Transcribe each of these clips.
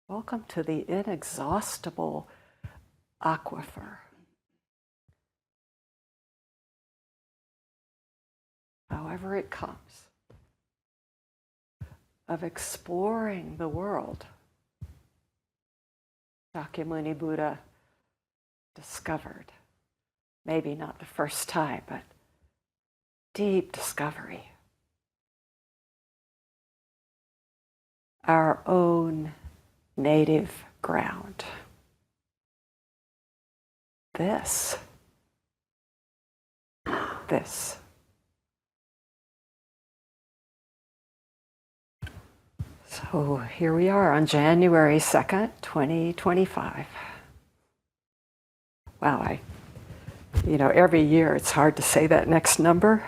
Welcome to the inexhaustible aquifer. However it comes, of exploring the world. Shakyamuni Buddha discovered, maybe not the first time, but deep discovery. Our own native ground. This. So here we are on January 2nd, 2025. Wow, every year it's hard to say that next number,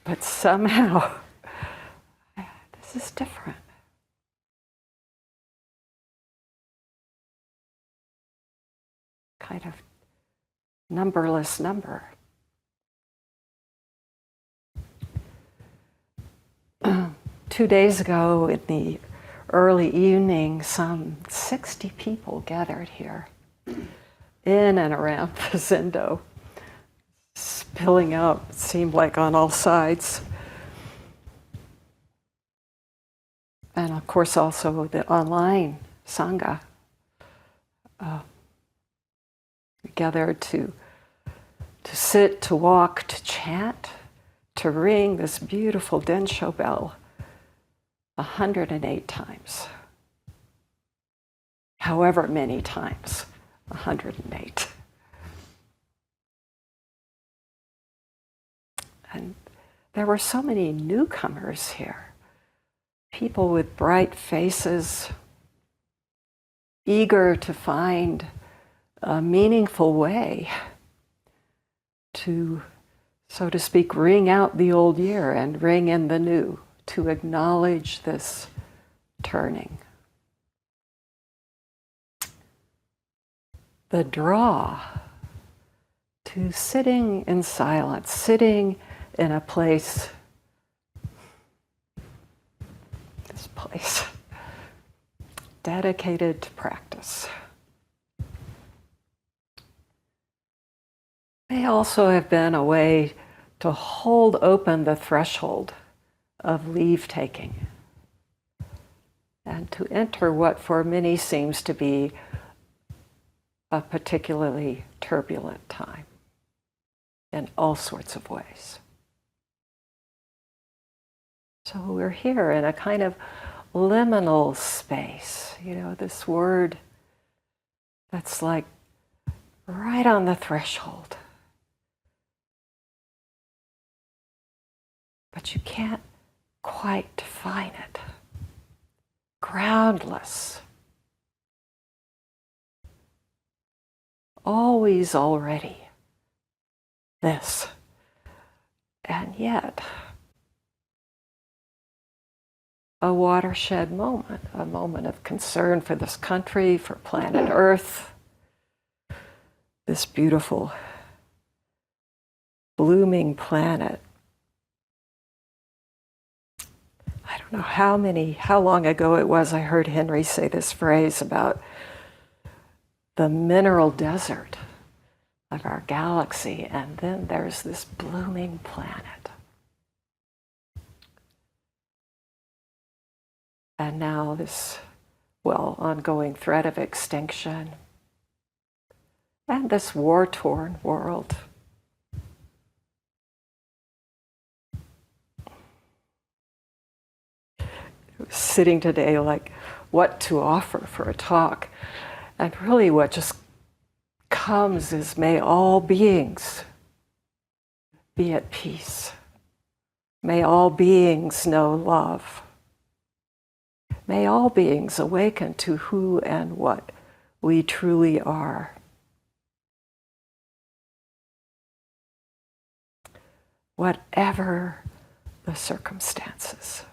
but somehow this is different. Kind of numberless number. 2 days ago in the early evening, some 60 people gathered here in and around the Zendo, spilling out, it seemed like on all sides. And of course also the online Sangha gathered to sit, to walk, to chant, to ring this beautiful Densho bell 108 times. However many times, 108. And there were so many newcomers here, people with bright faces, eager to find a meaningful way to, so to speak, ring out the old year and ring in the new, to acknowledge this turning. The draw to sitting in silence, sitting in a place, this place, dedicated to practice. May also have been a way to hold open the threshold of leave-taking and to enter what for many seems to be a particularly turbulent time in all sorts of ways. So we're here in a kind of liminal space, this word that's like right on the threshold. But you can't quite define it. Groundless. Always already. This. And yet, a watershed moment, a moment of concern for this country, for planet Earth, this beautiful, blooming planet. I don't know how long ago it was I heard Henry say this phrase about the mineral desert of our galaxy, and then there's this blooming planet. And now this, ongoing threat of extinction, and this war-torn world. Sitting today like what to offer for a talk, and really what just comes is, may all beings be at peace. May all beings know love. May all beings awaken to who and what we truly are. Whatever the circumstances.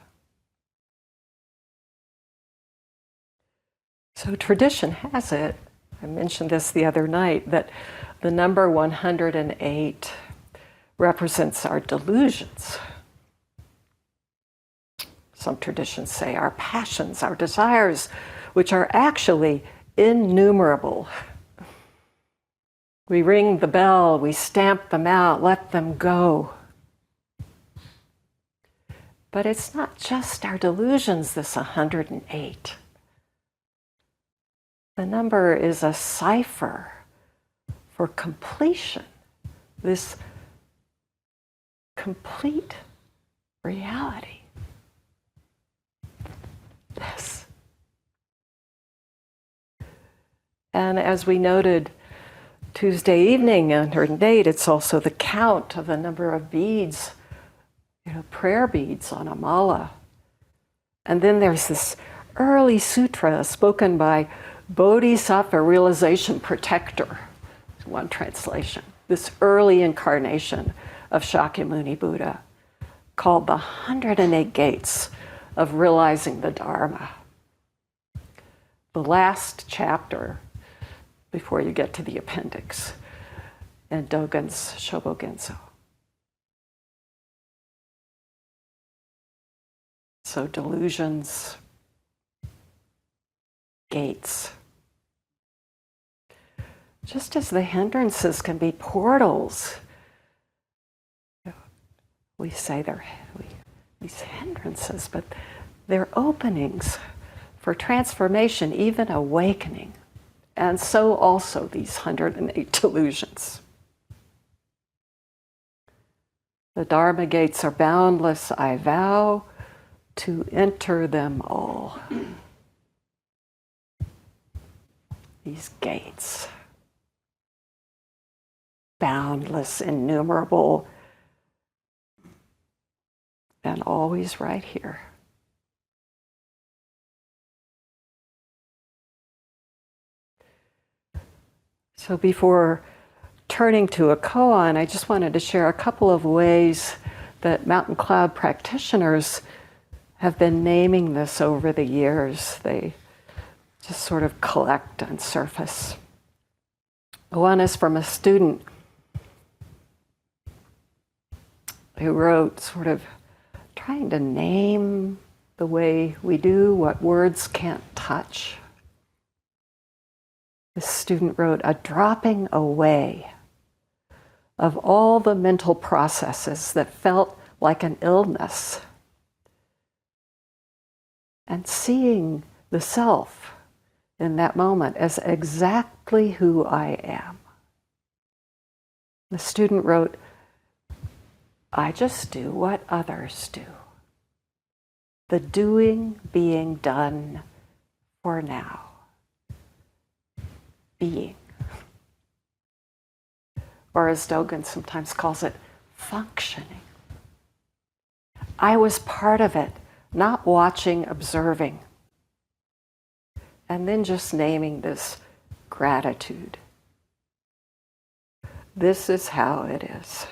So tradition has it, I mentioned this the other night, that the number 108 represents our delusions. Some traditions say our passions, our desires, which are actually innumerable. We ring the bell, we stamp them out, let them go. But it's not just our delusions, this 108. The number is a cipher for completion, this complete reality. This. And as we noted Tuesday evening, 108, it's also the count of the number of beads, prayer beads on a mala. And then there's this early sutra spoken by Bodhisattva Realization Protector, one translation, this early incarnation of Shakyamuni Buddha, called the 108 Gates of Realizing the Dharma. The last chapter before you get to the appendix in Dogen's Shobogenzo. So delusions, gates. Just as the hindrances can be portals, we say they're these hindrances, but they're openings for transformation, even awakening. And so also these 108 delusions. The Dharma gates are boundless, I vow to enter them all. These gates, boundless, innumerable, and always right here. So before turning to a koan, I just wanted to share a couple of ways that Mountain Cloud practitioners have been naming this over the years. They just sort of collect and surface. One is from a student who wrote, sort of trying to name the way we do what words can't touch. This student wrote, a dropping away of all the mental processes that felt like an illness, and seeing the self in that moment as exactly who I am. The student wrote, I just do what others do. The doing being done for now. Being. Or as Dogen sometimes calls it, functioning. I was part of it, not watching, observing. And then just naming this gratitude. This is how it is.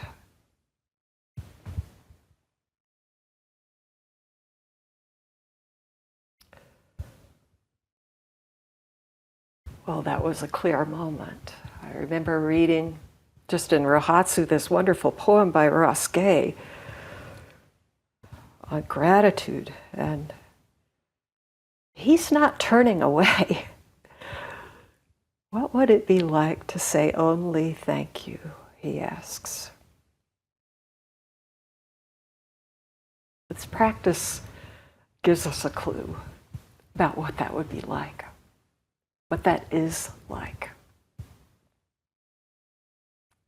Well, that was a clear moment. I remember reading just in Rohatsu this wonderful poem by Ross Gay on gratitude, and he's not turning away. What would it be like to say only thank you, he asks. This practice gives us a clue about what that would be like. What that is like.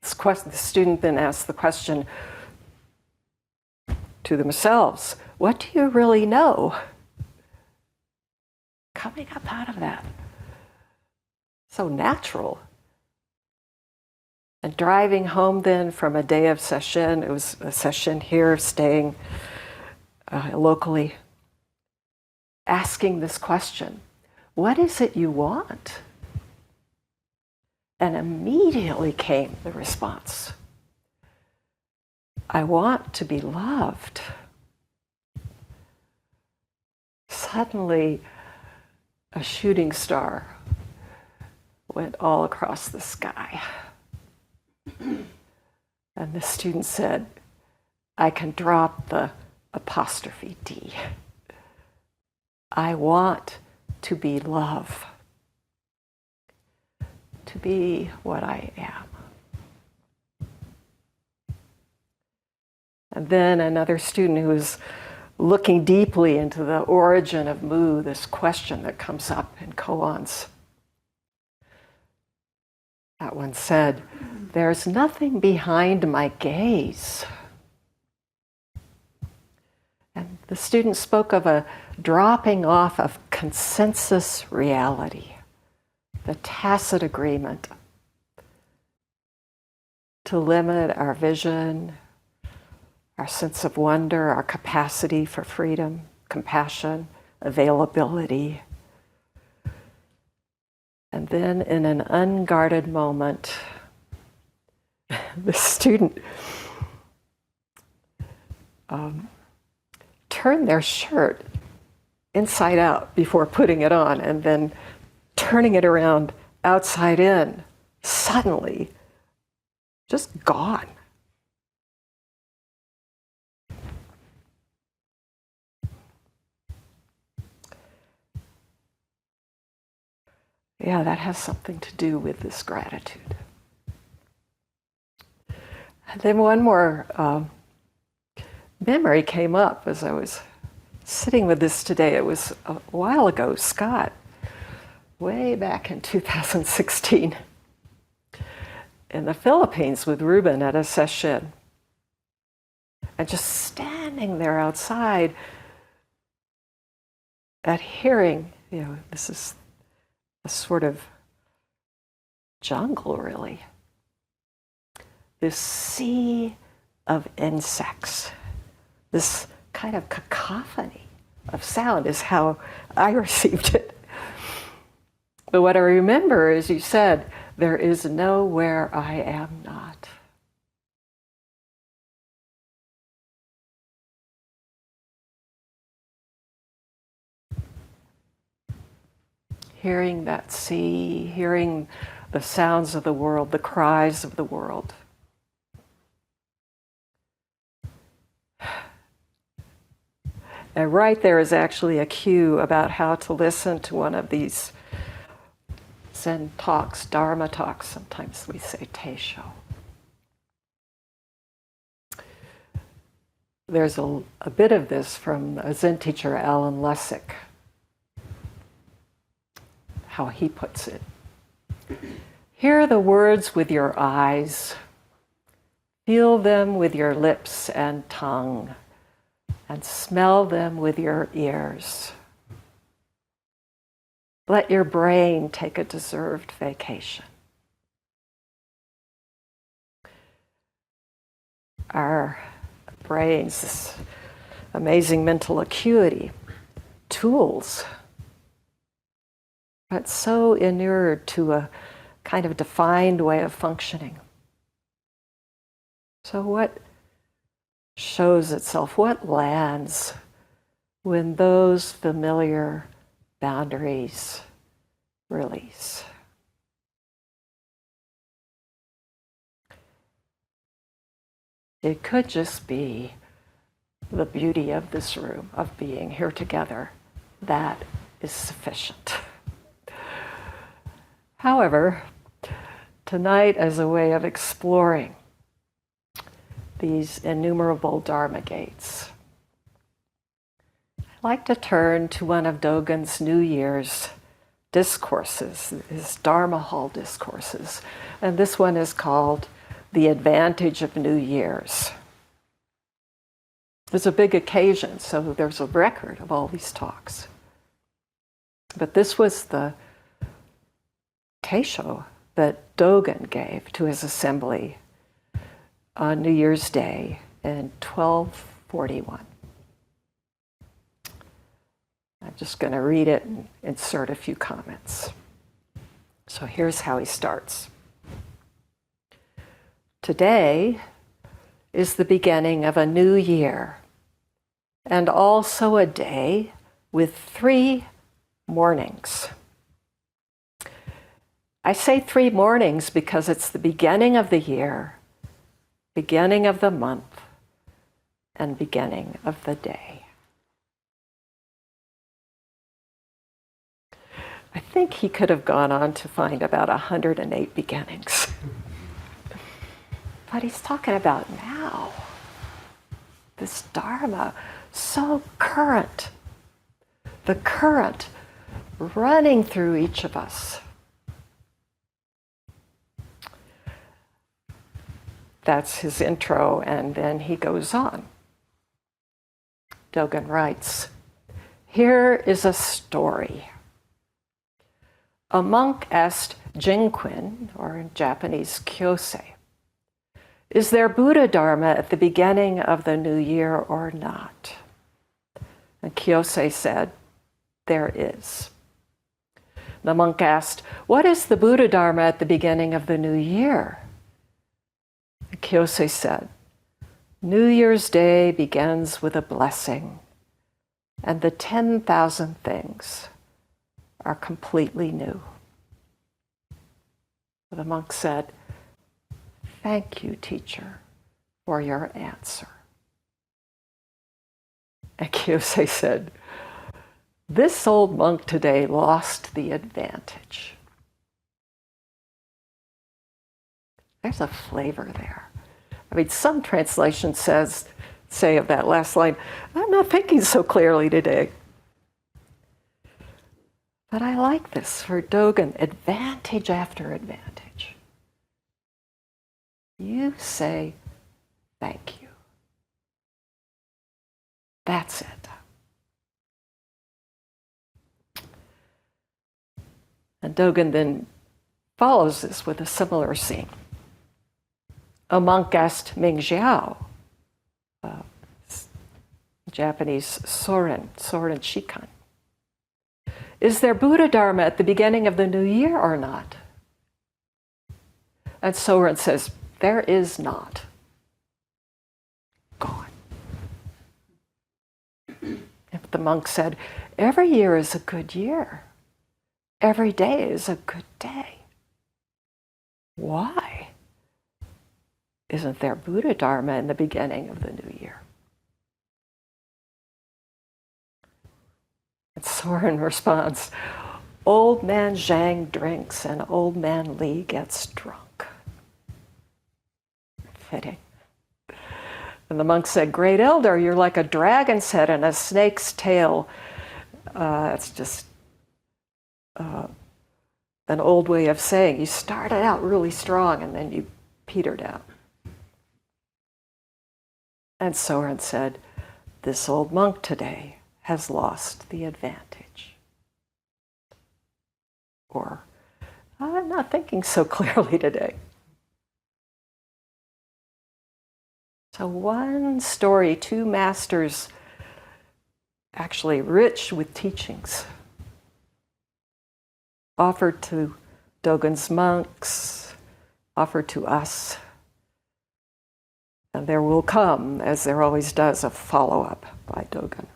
The student then asks the question to themselves, what do you really know? Coming up out of that. So natural. And driving home then from a day of session, it was a session here, staying locally, asking this question. What is it you want? And immediately came the response. I want to be loved. Suddenly, a shooting star went all across the sky. And the student said, I can drop the apostrophe D. I want to be love, to be what I am. And then another student who is looking deeply into the origin of Mu, this question that comes up in koans. That one said, "There's nothing behind my gaze." And the student spoke of a dropping off of consensus reality, the tacit agreement to limit our vision, our sense of wonder, our capacity for freedom, compassion, availability. And then in an unguarded moment, the student turned their shirt inside out before putting it on, and then turning it around outside in, suddenly just gone. Yeah, that has something to do with this gratitude. And then one more memory came up as I was sitting with this today. It was a while ago, Scott, way back in 2016, in the Philippines with Ruben at a session. And just standing there outside at hearing, this is a sort of jungle, really. This sea of insects, this kind of cacophony of sound is how I received it. But what I remember is you said, "There is nowhere I am not." Hearing that sea, hearing the sounds of the world, the cries of the world. And right there is actually a cue about how to listen to one of these Zen talks, Dharma talks. Sometimes we say Teisho. There's a bit of this from a Zen teacher, Alan Lessig, how he puts it. Hear the words with your eyes, feel them with your lips and tongue, and smell them with your ears. Let your brain take a deserved vacation. Our brains, this amazing mental acuity, tools, but so inured to a kind of defined way of functioning. So what shows itself, what lands when those familiar boundaries release? It could just be the beauty of this room, of being here together. That is sufficient. However, tonight, as a way of exploring these innumerable Dharma gates, I'd like to turn to one of Dogen's New Year's discourses, his Dharma Hall discourses. And this one is called The Advantage of New Year's. It's a big occasion, so there's a record of all these talks. But this was the Teisho that Dogen gave to his assembly on New Year's Day in 1241. I'm just going to read it and insert a few comments. So here's how he starts. Today is the beginning of a new year, and also a day with 3 mornings. I say 3 mornings because it's the beginning of the year, beginning of the month, and beginning of the day. I think he could have gone on to find about 108 beginnings. But he's talking about now. This Dharma, so current. The current running through each of us. That's his intro, and then he goes on. Dogen writes, "Here is a story. A monk asked Jinquin, or in Japanese, Kyosei, 'Is there Buddha Dharma at the beginning of the new year or not?' And Kyosei said, 'There is.' The monk asked, 'What is the Buddha Dharma at the beginning of the new year?' And Kyosei said, 'New Year's Day begins with a blessing, and the 10,000 things are completely new.' The monk said, 'Thank you, teacher, for your answer.' And Kyosei said, 'This old monk today lost the advantage.'" There's a flavor there. I mean, some translations say of that last line, "I'm not thinking so clearly today." But I like this for Dogen, advantage after advantage. You say, "Thank you." That's it. And Dogen then follows this with a similar scene. A monk asked Ming Xiao, Japanese Soren Shikan, "Is there Buddha Dharma at the beginning of the new year or not?" And Soren says, "There is not." Gone. If the monk said, "Every year is a good year. Every day is a good day. Why isn't there Buddha Dharma in the beginning of the new year?" And Soren responds, "Old man Zhang drinks and old man Li gets drunk." Fitting. And the monk said, "Great elder, you're like a dragon's head and a snake's tail." It's just an old way of saying you started out really strong and then you petered out. And Soren said, "This old monk today has lost the advantage." Or, "I'm not thinking so clearly today." So one story, two masters, actually rich with teachings, offered to Dogen's monks, offered to us. And there will come, as there always does, a follow-up by Dogen.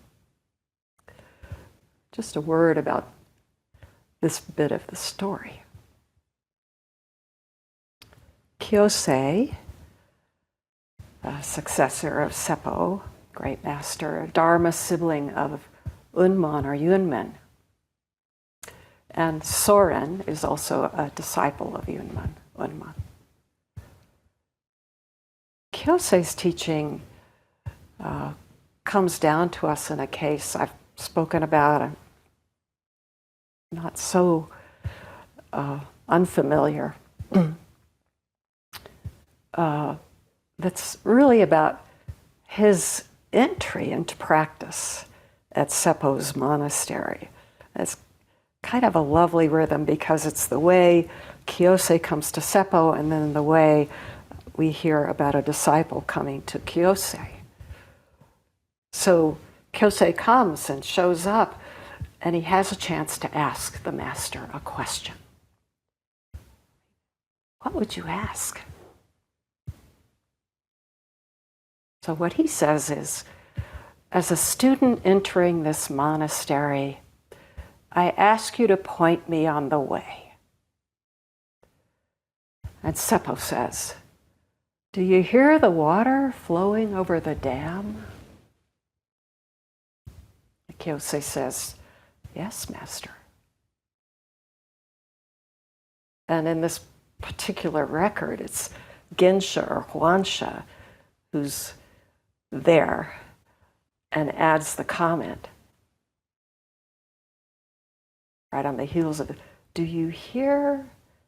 Just a word about this bit of the story. Kyosei, a successor of Seppo, great master, a Dharma sibling of Unman or Yunmen. And Soren is also a disciple of Unman. Kyosei's teaching comes down to us in a case I've spoken about. I'm not so unfamiliar. That's really about his entry into practice at Seppo's monastery. It's kind of a lovely rhythm because it's the way Kyosei comes to Seppo and then the way we hear about a disciple coming to Kyosei. So Kyosei comes and shows up and he has a chance to ask the master a question. What would you ask? So what he says is, as a student entering this monastery, I ask you to point me on the way. And Seppo says, do you hear the water flowing over the dam? Kyosei says, yes, master. And in this particular record, it's Gensha or Huansha who's there and adds the comment right on the heels of it. Do you hear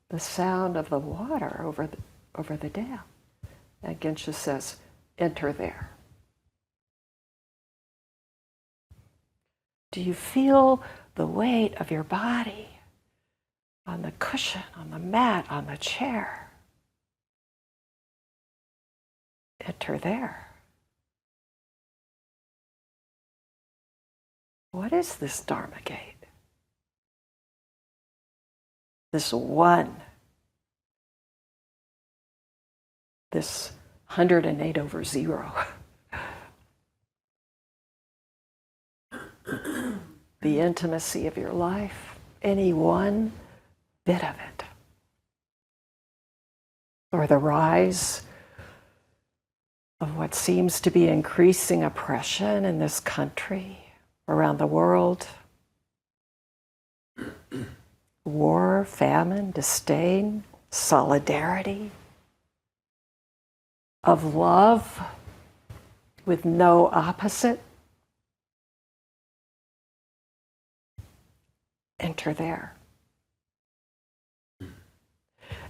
the sound of the water over the dam? And Gensha says, enter there. Do you feel the weight of your body on the cushion, on the mat, on the chair? Enter there. What is this Dharma gate? This one, this 108 over 0. The intimacy of your life, any one bit of it. Or the rise of what seems to be increasing oppression in this country, around the world. War, famine, disdain, solidarity, of love with no opposite. Enter there.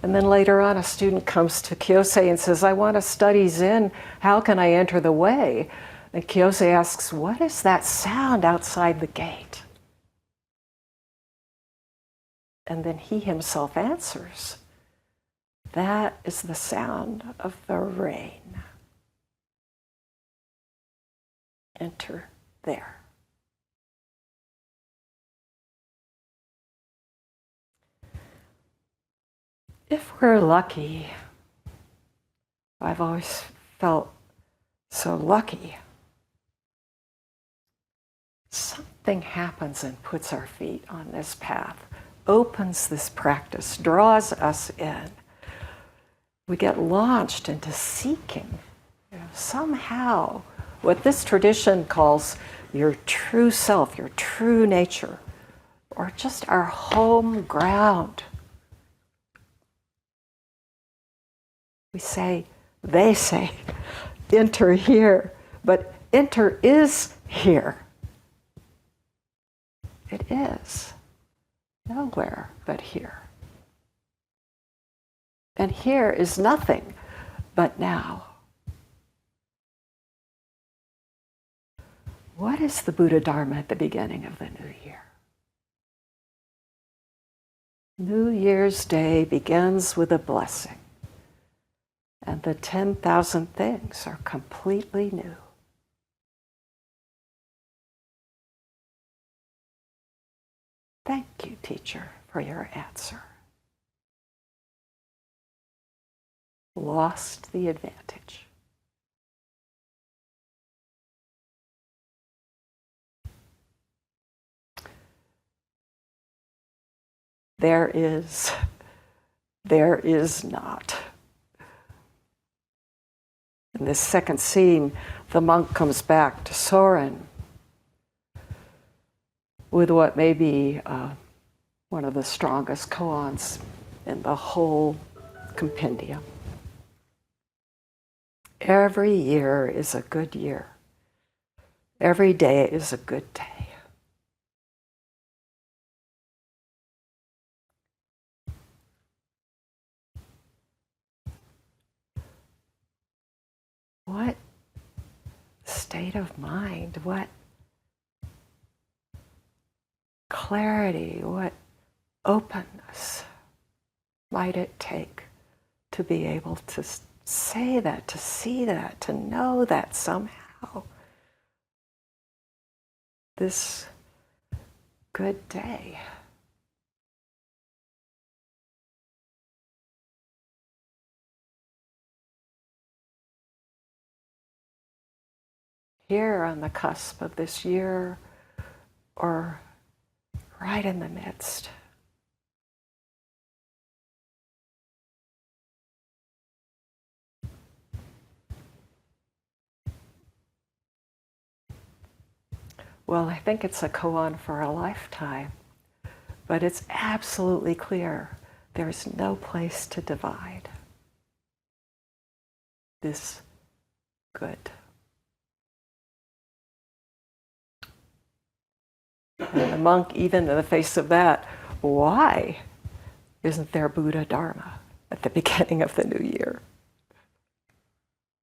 And then later on, a student comes to Kyosei and says, I want to study Zen. How can I enter the way? And Kyosei asks, what is that sound outside the gate? And then he himself answers, that is the sound of the rain. Enter there. If we're lucky, I've always felt so lucky, something happens and puts our feet on this path, opens this practice, draws us in. We get launched into seeking, somehow what this tradition calls your true self, your true nature, or just our home ground. We say, they say, enter here, but enter is here. It is nowhere but here. And here is nothing but now. What is the Buddha Dharma at the beginning of the new year? New Year's Day begins with a blessing. And the 10,000 things are completely new. Thank you, teacher, for your answer. Lost the advantage. There is not. In this second scene, the monk comes back to Soren with what may be one of the strongest koans in the whole compendium. Every year is a good year. Every day is a good day. What state of mind, what clarity, what openness might it take to be able to say that, to see that, to know that somehow this good day. Here on the cusp of this year, or right in the midst. Well, I think it's a koan for a lifetime, but it's absolutely clear there's no place to divide this good. And the monk, even in the face of that, why isn't there Buddha Dharma at the beginning of the new year?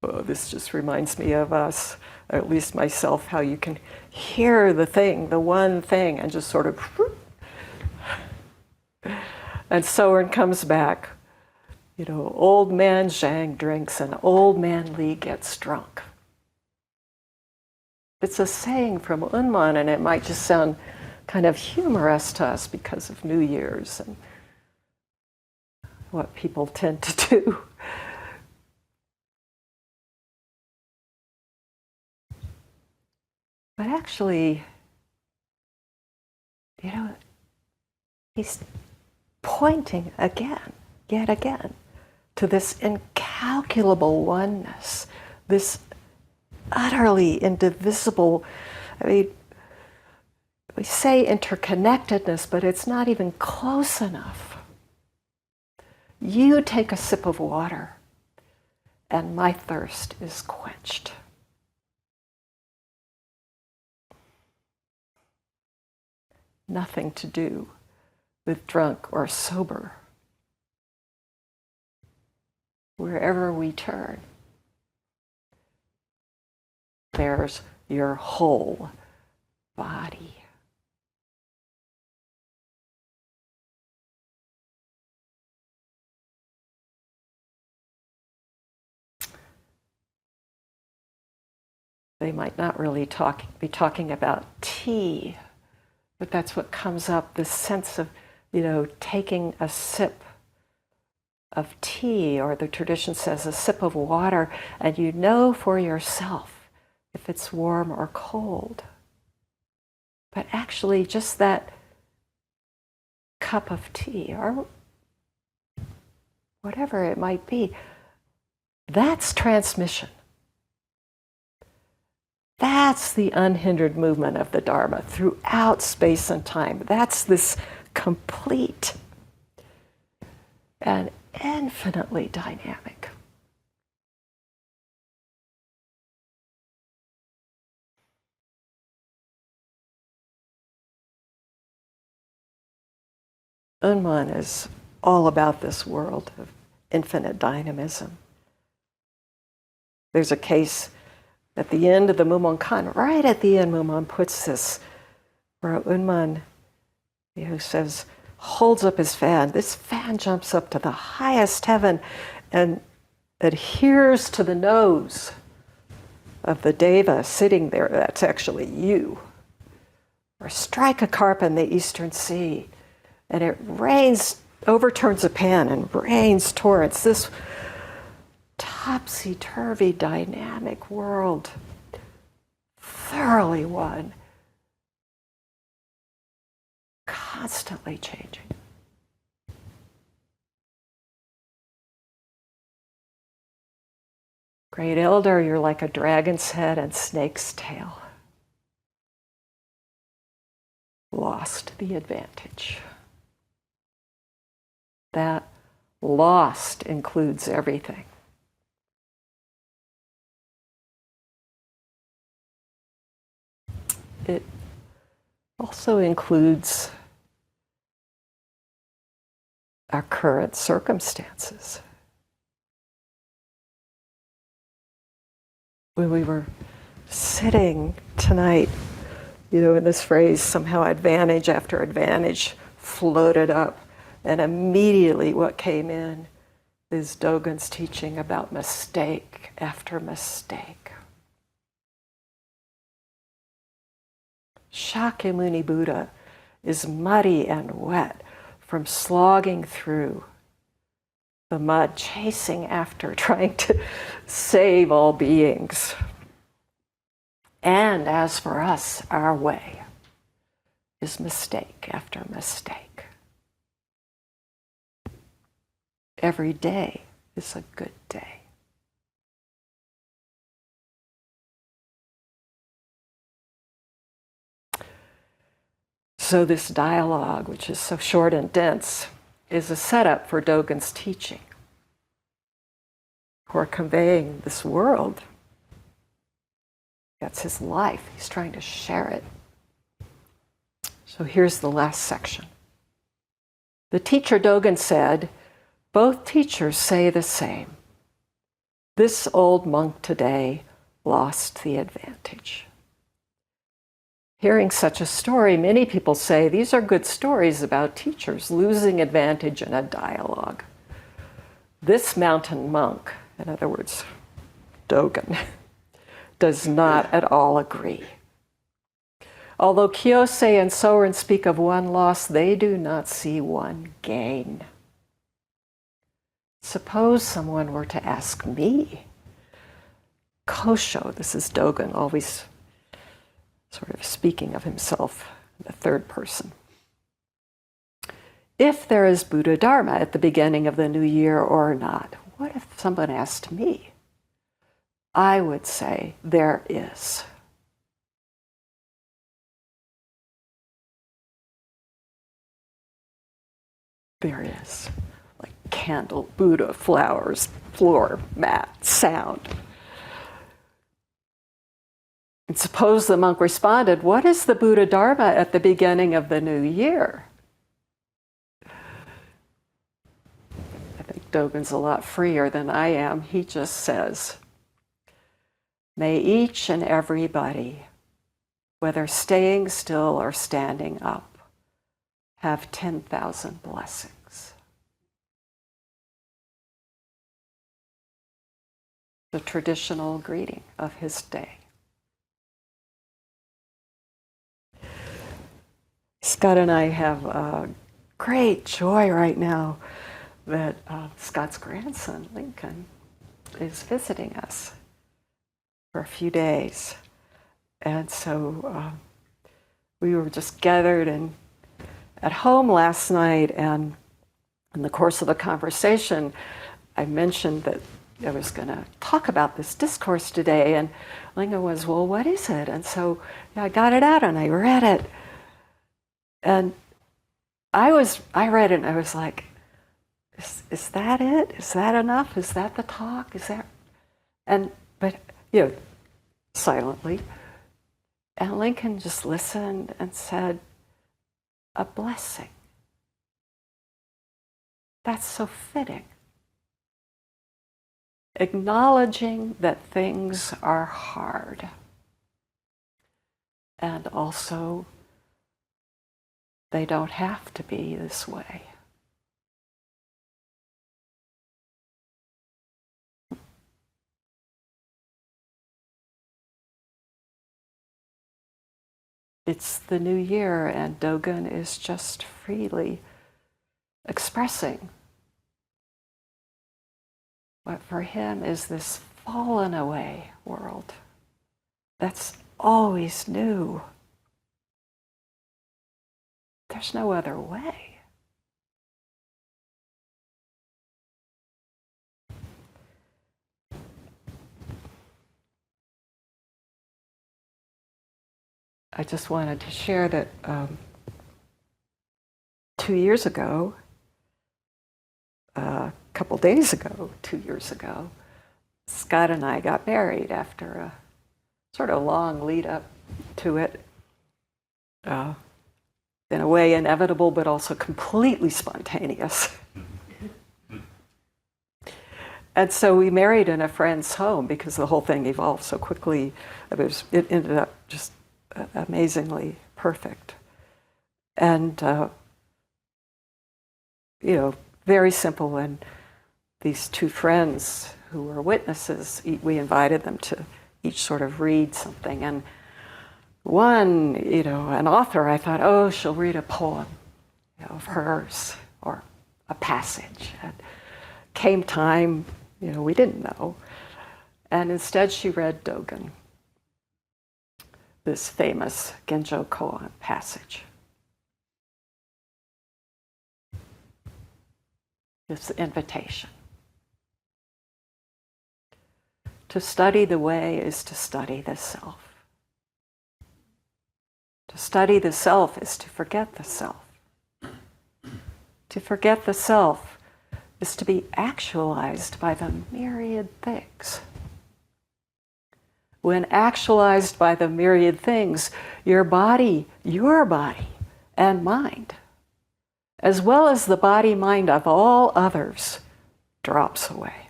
Oh, this just reminds me of us, or at least myself, how you can hear the thing, the one thing, and just sort of, and Soren comes back. You know, old man Zhang drinks and old man Li gets drunk. It's a saying from Unman, and it might just sound kind of humorous to us because of New Year's and what people tend to do. But actually, you know, he's pointing again, yet again, to this incalculable oneness, this utterly indivisible, I mean, we say interconnectedness, but it's not even close enough. You take a sip of water, and my thirst is quenched. Nothing to do with drunk or sober. Wherever we turn, there's your whole body. They might not really be talking about tea, but that's what comes up, this sense of, you know, taking a sip of tea, or the tradition says a sip of water, and you know for yourself if it's warm or cold. But actually just that cup of tea, or whatever it might be, that's transmission. That's the unhindered movement of the Dharma throughout space and time. That's this complete and infinitely dynamic. Unman is all about this world of infinite dynamism. There's a case at the end of the Mumon Kan, right at the end, Mumon puts this, where Unman, you know, says, holds up his fan. This fan jumps up to the highest heaven and adheres to the nose of the deva sitting there. That's actually you. Or strike a carp in the eastern sea, and it rains, overturns a pan and rains torrents. This topsy-turvy dynamic world, thoroughly one, constantly changing. Great Elder, you're like a dragon's head and snake's tail. Lost the advantage. That lost includes everything. It also includes our current circumstances. When we were sitting tonight, you know, in this phrase, somehow advantage after advantage floated up, and immediately what came in is Dogen's teaching about mistake after mistake. Shakyamuni Buddha is muddy and wet from slogging through the mud, chasing after, trying to save all beings. And as for us, our way is mistake after mistake. Every day is a good day. So this dialogue, which is so short and dense, is a setup for Dogen's teaching, for conveying this world. That's his life. He's trying to share it. So here's the last section. The teacher Dogen said, "Both teachers say the same. This old monk today lost the advantage." Hearing such a story, many people say these are good stories about teachers losing advantage in a dialogue. This mountain monk, in other words, Dogen, does not at all agree. Although Kiyosei and Soren speak of one loss, they do not see one gain. Suppose someone were to ask me, Kosho, this is Dogen, always sort of speaking of himself in the third person. If there is Buddha Dharma at the beginning of the new year or not, what if someone asked me? I would say there is. There is. Like candle, Buddha, flowers, floor, mat, sound. And suppose the monk responded, what is the Buddha Dharma at the beginning of the new year? I think Dogen's a lot freer than I am. He just says, may each and everybody, whether staying still or standing up, have 10,000 blessings. The traditional greeting of his day. Scott and I have great joy right now that Scott's grandson, Lincoln, is visiting us for a few days. And so we were just gathered at home last night, and in the course of the conversation, I mentioned that I was going to talk about this discourse today, and Lincoln was, well, what is it? And so I got it out and I read it. And I read it and I was like, is that it? Is that enough? Is that the talk? Is that? But silently. And Lincoln just listened and said, a blessing. That's so fitting. Acknowledging that things are hard. And also, they don't have to be this way. It's the new year, and Dogen is just freely expressing what for him is this fallen away world that's always new. There's no other way. I just wanted to share that 2 years ago, a couple days ago, 2 years ago, Scott and I got married after a sort of long lead up to it. In a way inevitable, but also completely spontaneous. And so we married in a friend's home because the whole thing evolved so quickly. It ended up just amazingly perfect. And, very simple. And these two friends who were witnesses, we invited them to each sort of read something. And one, an author, I thought, oh, she'll read a poem of hers or a passage. And came time, we didn't know. And instead she read Dogen, this famous Genjo koan passage. It's the invitation. To study the way is to study the self. To study the self is to forget the self. To forget the self is to be actualized by the myriad things. When actualized by the myriad things, your body and mind, as well as the body mind of all others, drops away.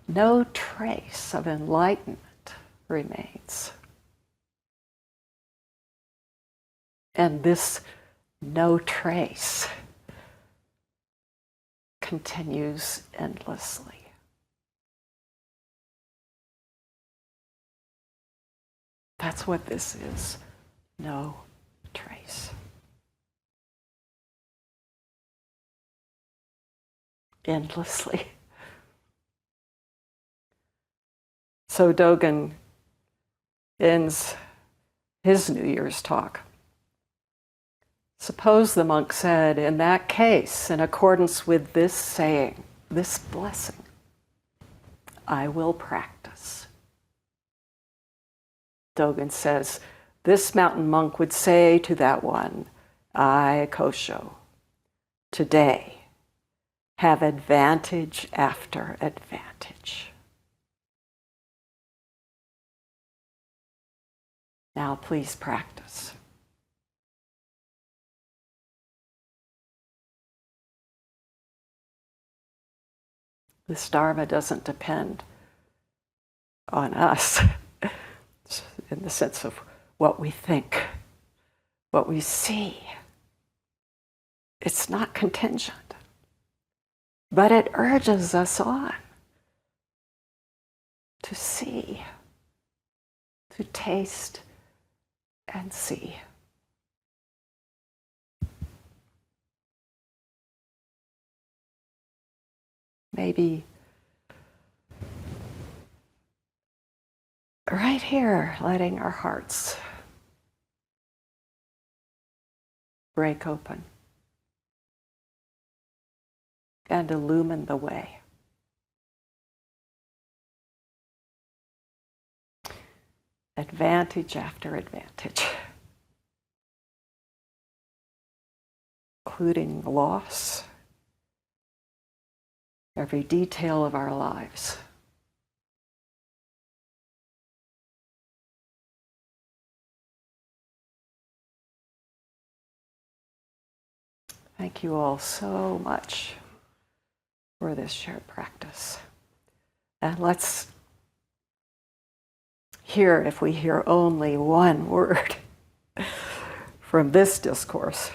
No trace of enlightenment remains. And this no trace continues endlessly. That's what this is. No trace. Endlessly. So Dogen ends his New Year's talk. Suppose, the monk said, in that case, in accordance with this saying, this blessing, I will practice. Dogen says, this mountain monk would say to that one, I, Kosho, today have advantage after advantage. Now please practice. This Dharma doesn't depend on us in the sense of what we think, what we see. It's not contingent, but it urges us on to see, to taste and see. Maybe right here, letting our hearts break open and illumine the way. Advantage after advantage, including loss, every detail of our lives. Thank you all so much for this shared practice. And let's hear, if we hear only one word from this discourse.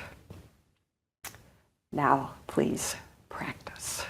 Now, please practice.